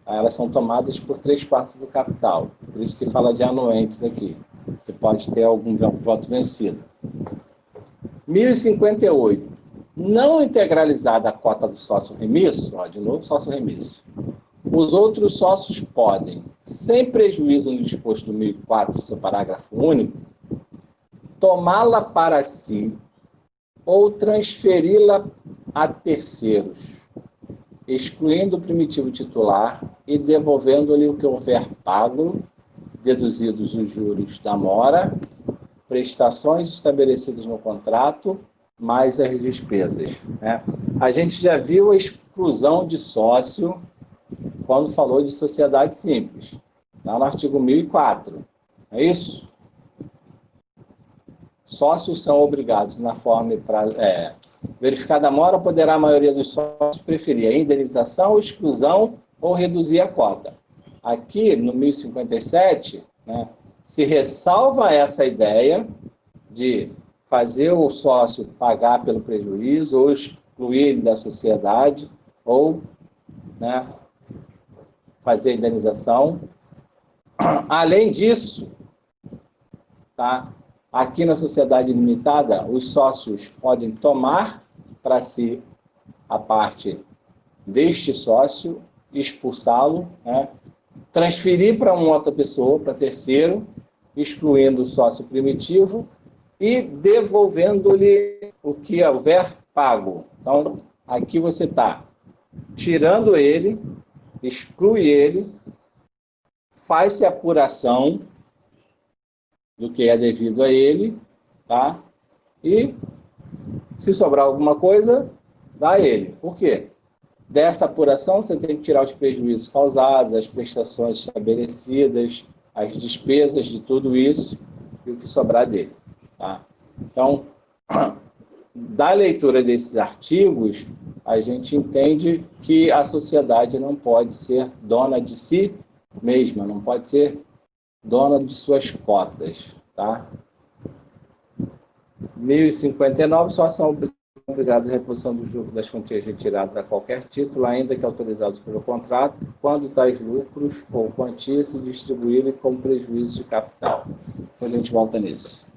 elas são tomadas por 3/4 do capital, por isso que fala de anuentes aqui, que pode ter algum voto vencido. 1058. Não integralizada a cota do sócio remisso, de novo sócio remisso, os outros sócios podem, sem prejuízo no disposto do 1004, seu parágrafo único, tomá-la para si ou transferi-la a terceiros, excluindo o primitivo titular e devolvendo-lhe o que houver pago, deduzidos os juros da mora, prestações estabelecidas no contrato, mais as despesas, né? A gente já viu a exclusão de sócio quando falou de sociedade simples, lá no artigo 1004. É isso? Sócios são obrigados, na forma verificada a mora, poderá a maioria dos sócios preferir a indenização, exclusão ou reduzir a cota. Aqui, no 1057, né, se ressalva essa ideia de fazer o sócio pagar pelo prejuízo ou excluir ele da sociedade ou, né, fazer a indenização. Além disso, tá, aqui na sociedade limitada, os sócios podem tomar para si a parte deste sócio, expulsá-lo, né, transferir para uma outra pessoa, para terceiro, excluindo o sócio primitivo e devolvendo-lhe o que houver pago. Então, aqui você está tirando ele, exclui ele, faz-se apuração do que é devido a ele, tá? E, se sobrar alguma coisa, dá a ele. Por quê? Desta apuração, você tem que tirar os prejuízos causados, as prestações estabelecidas, as despesas de tudo isso e o que sobrar dele, tá? Então, da leitura desses artigos, a gente entende que a sociedade não pode ser dona de si mesma, não pode ser dona de suas cotas, tá? 1059, só são obrigados à reposição dos lucros das quantias retiradas a qualquer título, ainda que autorizados pelo contrato, quando tais lucros ou quantias se distribuírem como prejuízo de capital. Depois a gente volta nisso.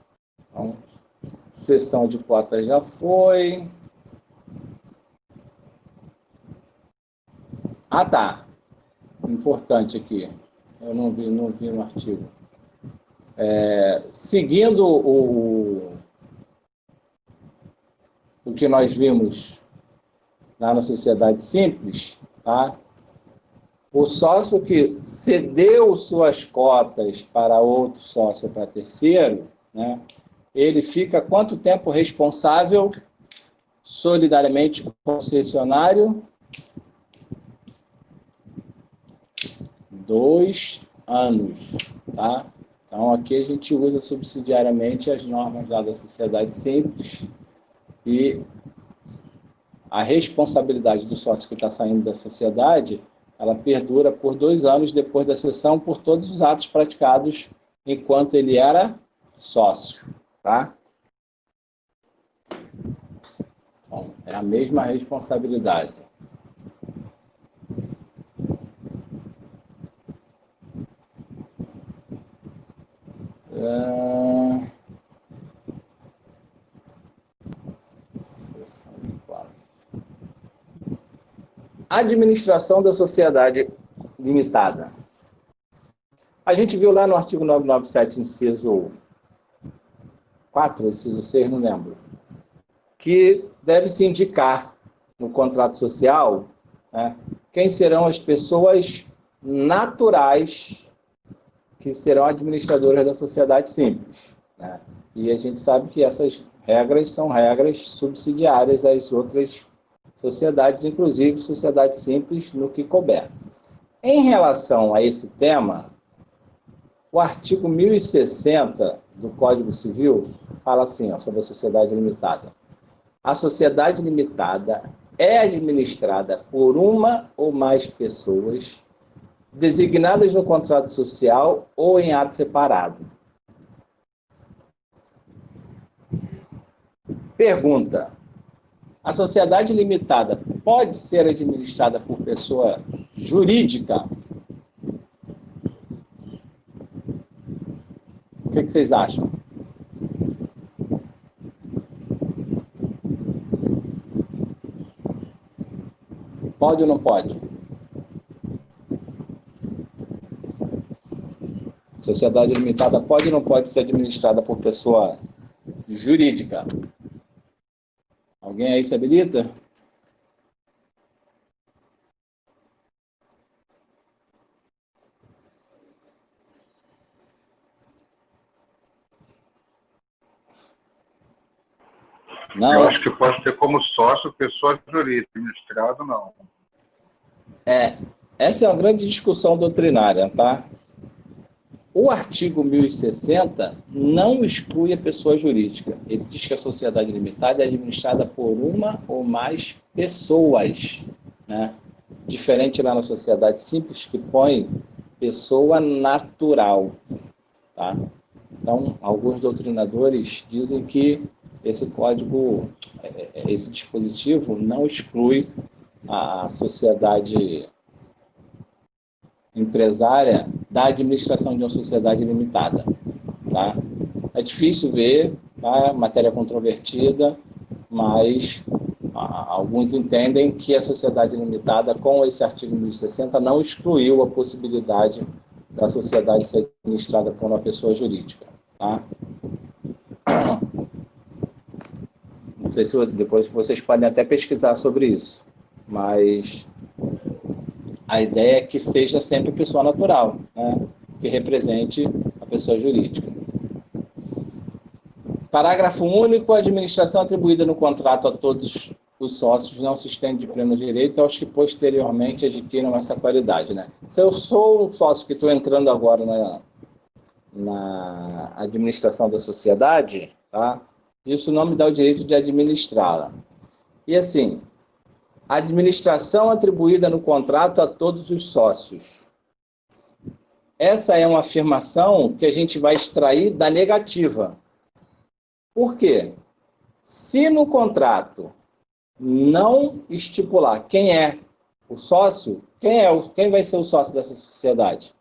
Então, sessão de cotas já foi. Ah, tá. Importante aqui. Eu não vi no artigo. Seguindo o que nós vimos lá na sociedade simples, tá? O sócio que cedeu suas cotas para outro sócio, para terceiro, né, ele fica quanto tempo responsável solidariamente com o concessionário? 2 anos, tá? Então, aqui a gente usa subsidiariamente as normas lá da sociedade simples e a responsabilidade do sócio que está saindo da sociedade, ela perdura por 2 anos depois da cessão por todos os atos praticados enquanto ele era sócio, tá? Bom, é a mesma responsabilidade. Seção 4. Administração da sociedade limitada. A gente viu lá no artigo 997, inciso 4, inciso 6, não lembro, que deve-se indicar no contrato social, né, quem serão as pessoas naturais que serão administradoras da sociedade simples, né? E a gente sabe que essas regras são regras subsidiárias às outras sociedades, inclusive sociedade simples, no que couber. Em relação a esse tema, o artigo 1060 do Código Civil fala assim, ó, sobre a sociedade limitada. A sociedade limitada é administrada por uma ou mais pessoas designadas no contrato social ou em ato separado. Pergunta: a sociedade limitada pode ser administrada por pessoa jurídica? O que vocês acham? Pode ou não pode? Sociedade limitada pode ou não pode ser administrada por pessoa jurídica? Alguém aí se habilita? Não. Eu acho que pode ter como sócio pessoa jurídica, administrado não. Essa é uma grande discussão doutrinária, tá? O artigo 1060 não exclui a pessoa jurídica. Ele diz que a sociedade limitada é administrada por uma ou mais pessoas, né? Diferente lá na sociedade simples, que põe pessoa natural, tá? Então, alguns doutrinadores dizem que esse código, esse dispositivo não exclui a sociedade empresária da administração de uma sociedade limitada, tá? É difícil ver, tá? Matéria controvertida, mas alguns entendem que a sociedade limitada, com esse artigo 1060, não excluiu a possibilidade da sociedade ser administrada por uma pessoa jurídica, tá? Não sei se depois vocês podem até pesquisar sobre isso, mas a ideia é que seja sempre pessoa natural, né, que represente a pessoa jurídica. Parágrafo único: a administração atribuída no contrato a todos os sócios não se estende de pleno direito aos que posteriormente adquiram essa qualidade, né? Se eu sou um sócio que estou entrando agora na administração da sociedade, tá? Isso não me dá o direito de administrá-la. E assim, a administração atribuída no contrato a todos os sócios. Essa é uma afirmação que a gente vai extrair da negativa. Por quê? Se no contrato não estipular quem é o sócio, quem vai ser o sócio dessa sociedade?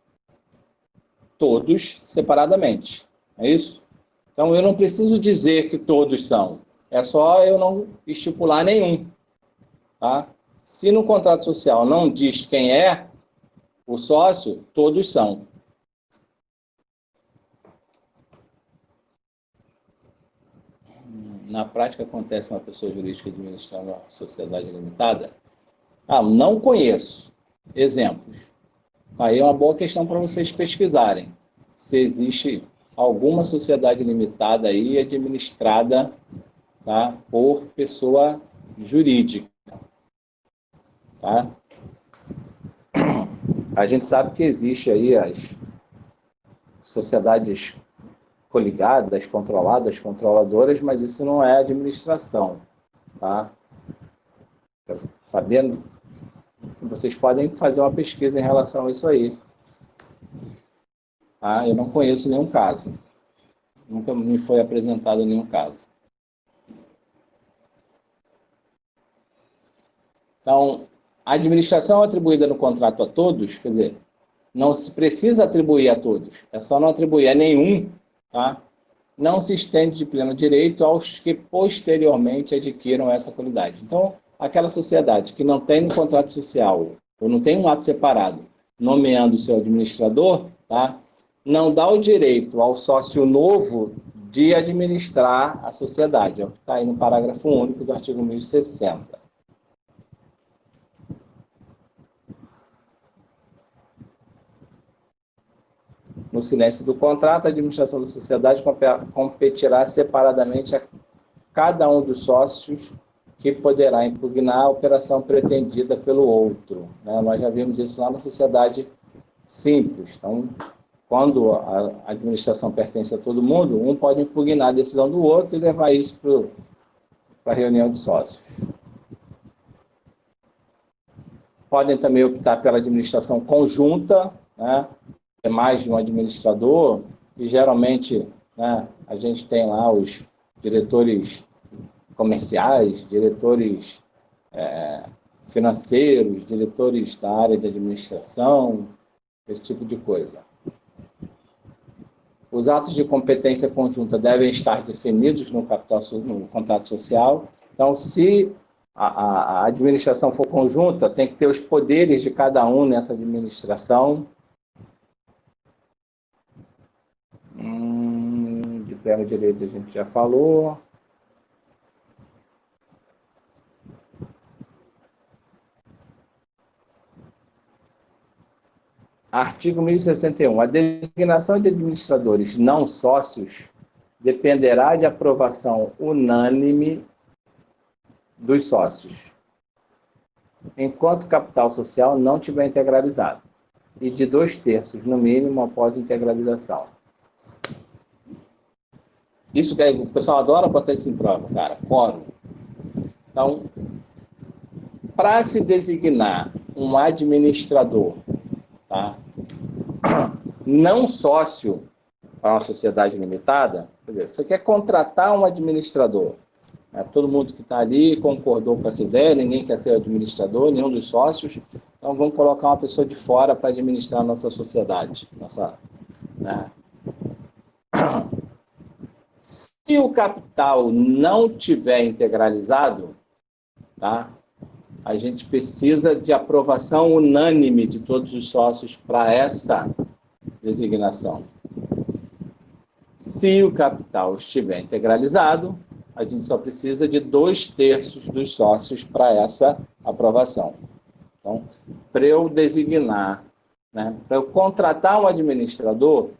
Todos separadamente. É isso? Então, eu não preciso dizer que todos são. É só eu não estipular nenhum. Tá? Se no contrato social não diz quem é o sócio, todos são. Na prática, acontece uma pessoa jurídica administrando uma sociedade limitada? Não conheço exemplos. Aí é uma boa questão para vocês pesquisarem. Se existe alguma sociedade limitada aí administrada, tá, por pessoa jurídica. Tá? A gente sabe que existe aí as sociedades coligadas, controladas, controladoras, mas isso não é administração, tá? Sabendo, vocês podem fazer uma pesquisa em relação a isso aí. Tá? Eu não conheço nenhum caso. Nunca me foi apresentado nenhum caso. Então, a administração atribuída no contrato a todos, quer dizer, não se precisa atribuir a todos, é só não atribuir a nenhum, tá? Não se estende de pleno direito aos que posteriormente adquiram essa qualidade. Então, aquela sociedade que não tem no contrato social, ou não tem um ato separado, nomeando o seu administrador, tá? Não dá o direito ao sócio novo de administrar a sociedade. É o que está aí no parágrafo único do artigo 1060. No silêncio do contrato, a administração da sociedade competirá separadamente a cada um dos sócios, que poderá impugnar a operação pretendida pelo outro. Né? Nós já vimos isso lá na sociedade simples. Então, quando a administração pertence a todo mundo, um pode impugnar a decisão do outro e levar isso para a reunião de sócios. Podem também optar pela administração conjunta, né? É mais de um administrador, e geralmente, né, a gente tem lá os diretores comerciais, diretores financeiros, diretores da área de administração, esse tipo de coisa. Os atos de competência conjunta devem estar definidos no contrato social. Então, se a administração for conjunta, tem que ter os poderes de cada um nessa administração. De pleno direito a gente já falou. Artigo 1061. A designação de administradores não sócios dependerá de aprovação unânime dos sócios, enquanto o capital social não tiver integralizado, e de 2/3, no mínimo, após integralização. Isso que o pessoal adora botar isso em prova, cara, quórum. Então, para se designar um administrador, tá, não sócio para uma sociedade limitada, quer dizer, você quer contratar um administrador, né, todo mundo que está ali concordou com essa ideia, ninguém quer ser administrador, nenhum dos sócios, então vamos colocar uma pessoa de fora para administrar a nossa sociedade, né? Se o capital não tiver integralizado, tá, a gente precisa de aprovação unânime de todos os sócios para essa designação. Se o capital estiver integralizado, a gente só precisa de 2/3 dos sócios para essa aprovação. Então, para eu designar, né, para eu contratar um administrador,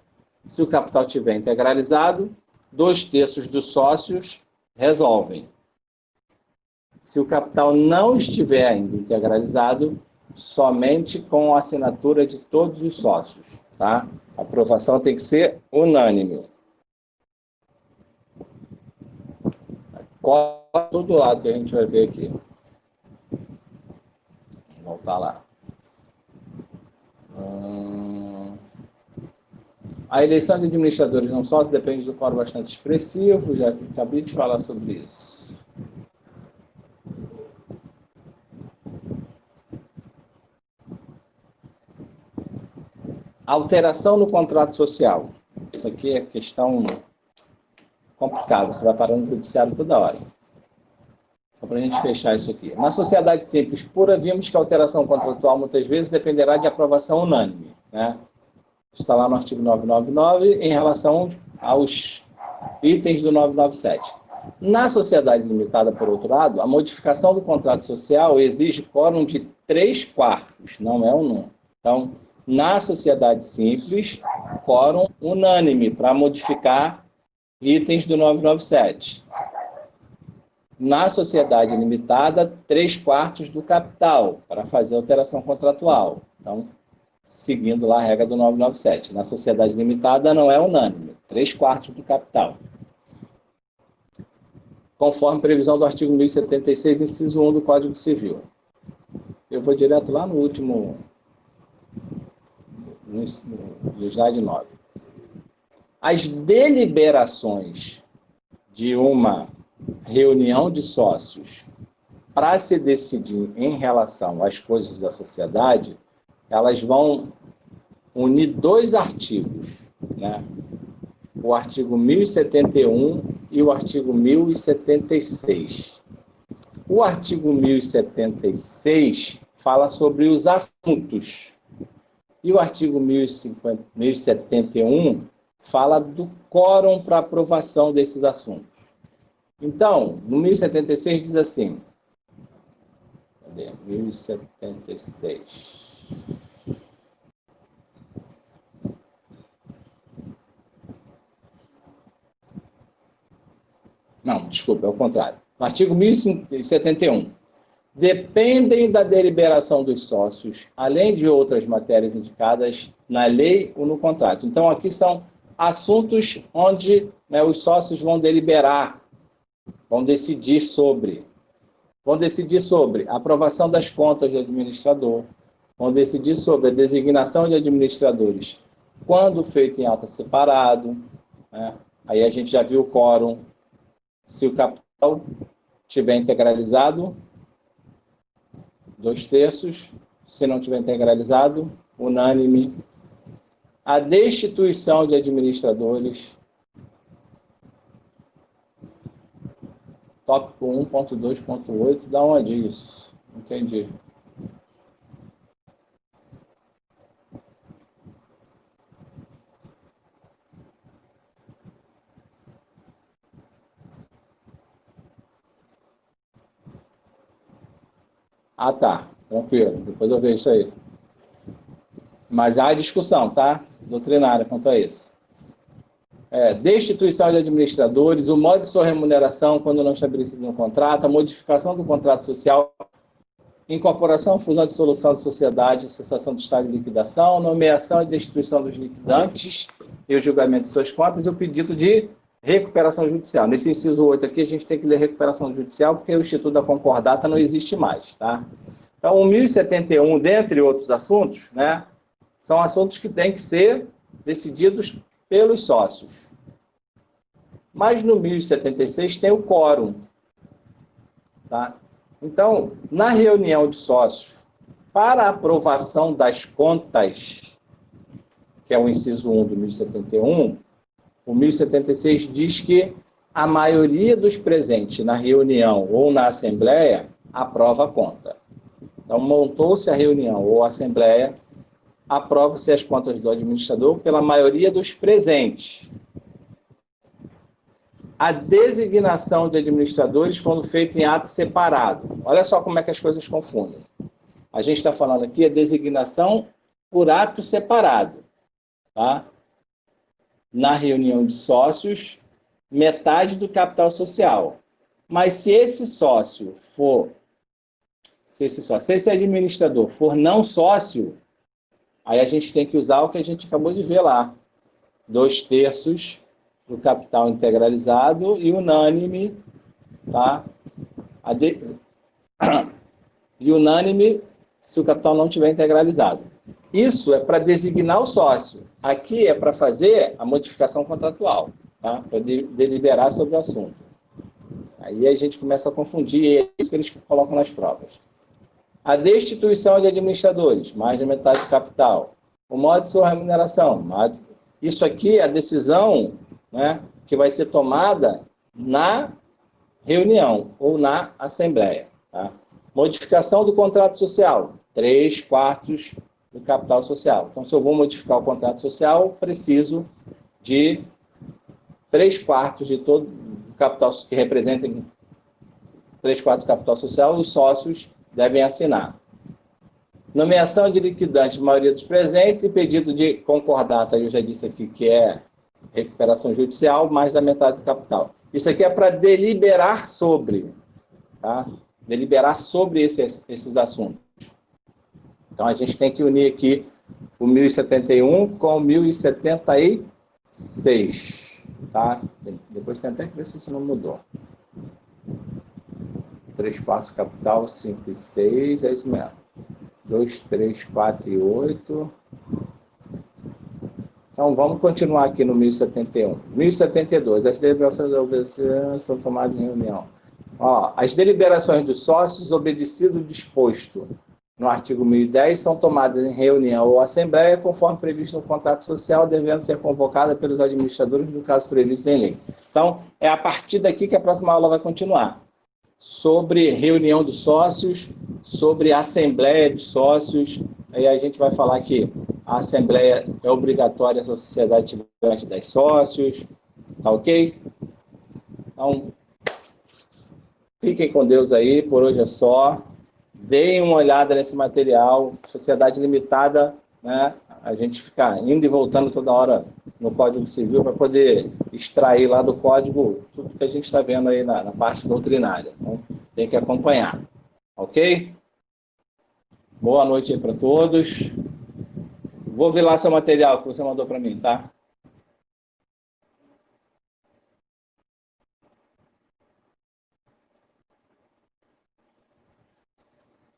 se o capital estiver integralizado, 2/3 dos sócios resolvem. Se o capital não estiver ainda integralizado, somente com a assinatura de todos os sócios, tá? A aprovação tem que ser unânime. Qual todo lado que a gente vai ver aqui. Vou voltar lá. A eleição de administradores não sócios depende do quórum bastante expressivo, já acabei de falar sobre isso. Alteração no contrato social. Isso aqui é questão complicada, você vai parar no judiciário toda hora. Só para a gente fechar isso aqui. Na sociedade simples pura, vimos que a alteração contratual muitas vezes dependerá de aprovação unânime, né? Está lá no artigo 999, em relação aos itens do 997. Na sociedade limitada, por outro lado, a modificação do contrato social exige quórum de 3/4, não é um número. Então, na sociedade simples, quórum unânime para modificar itens do 997. Na sociedade limitada, 3/4 do capital para fazer alteração contratual. Então, seguindo lá a regra do 997. Na sociedade limitada não é unânime, 3/4 do capital. Conforme previsão do artigo 1076, inciso 1 do Código Civil. Eu vou direto lá no último, no slide 9. As deliberações de uma reunião de sócios para se decidir em relação às coisas da sociedade, elas vão unir 2 artigos, né? O artigo 1071 e o artigo 1076. O artigo 1076 fala sobre os assuntos. E o artigo 1071 fala do quórum para aprovação desses assuntos. Então, no 1076 diz assim, cadê? 1076. Não, desculpa, é o contrário. No artigo 1071. Dependem da deliberação dos sócios, além de outras matérias indicadas na lei ou no contrato. Então, aqui são assuntos onde, né, os sócios vão deliberar, vão decidir sobre a aprovação das contas do administrador, vão decidir sobre a designação de administradores, quando feito em ata separado, né? Aí a gente já viu o quórum, se o capital tiver integralizado, 2/3, se não tiver integralizado, unânime. A destituição de administradores, tópico 1.2.8, dá onde isso? Entendi. Ah, tá. Tranquilo. Depois eu vejo isso aí. Mas há discussão, tá? Doutrinária quanto a isso. Destituição de administradores, o modo de sua remuneração quando não estabelecido no contrato, a modificação do contrato social, incorporação, fusão, dissolução de sociedade, cessação do estado de liquidação, nomeação e destituição dos liquidantes e o julgamento de suas contas e o pedido de recuperação judicial. Nesse inciso 8 aqui, a gente tem que ler recuperação judicial, porque o Instituto da Concordata não existe mais, tá? Então, o 1071, dentre outros assuntos, né, são assuntos que têm que ser decididos pelos sócios. Mas no 1076 tem o quórum, tá? Então, na reunião de sócios, para a aprovação das contas, que é o inciso 1 do 1071, o 1076 diz que a maioria dos presentes na reunião ou na assembleia aprova a conta. Então, montou-se a reunião ou a assembleia, aprova-se as contas do administrador pela maioria dos presentes. A designação de administradores quando feita em ato separado. Olha só como é que as coisas confundem. A gente está falando aqui a designação por ato separado, tá? Na reunião de sócios, metade do capital social. Mas se esse administrador for não sócio, aí a gente tem que usar o que a gente acabou de ver lá. 2/3 do capital integralizado e unânime, tá? E unânime se o capital não tiver integralizado. Isso é para designar o sócio. Aqui é para fazer a modificação contratual, tá? Para deliberar sobre o assunto. Aí a gente começa a confundir, e é isso que eles colocam nas provas. A destituição de administradores, mais da metade do capital. O modo de sua remuneração. Isso aqui é a decisão, né, que vai ser tomada na reunião ou na assembleia. Tá? Modificação do contrato social. 3/4 do capital social. Então, se eu vou modificar o contrato social, preciso de 3/4 de todo o capital que representa 3/4 do capital social, os sócios devem assinar. Nomeação de liquidante, maioria dos presentes, e pedido de concordata, eu já disse aqui que é recuperação judicial, mais da metade do capital. Isso aqui é para deliberar sobre, tá? Deliberar sobre esses assuntos. Então, a gente tem que unir aqui o 1071 com o 1076, tá? Depois tem até que ver se isso não mudou. 3/4 capital, 5 e 6, é isso mesmo. 2, 3, 4 e 8. Então, vamos continuar aqui no 1071. 1072, as deliberações da obediência são tomadas em reunião. Ó, as deliberações dos sócios, obedecido o disposto no artigo 1010, são tomadas em reunião ou assembleia, conforme previsto no contrato social, devendo ser convocada pelos administradores, no caso previsto em lei. Então, é a partir daqui que a próxima aula vai continuar. sobre reunião dos sócios, sobre assembleia de sócios. Aí a gente vai falar que a assembleia é obrigatória se a sociedade tiver mais de 10 sócios, tá ok? Então, fiquem com Deus aí, por hoje é só. Deem uma olhada nesse material, sociedade limitada, né? A gente fica indo e voltando toda hora no Código Civil para poder extrair lá do código tudo que a gente está vendo aí na parte doutrinária. Então, tem que acompanhar, ok? Boa noite aí para todos. Vou ver lá seu material que você mandou para mim, tá?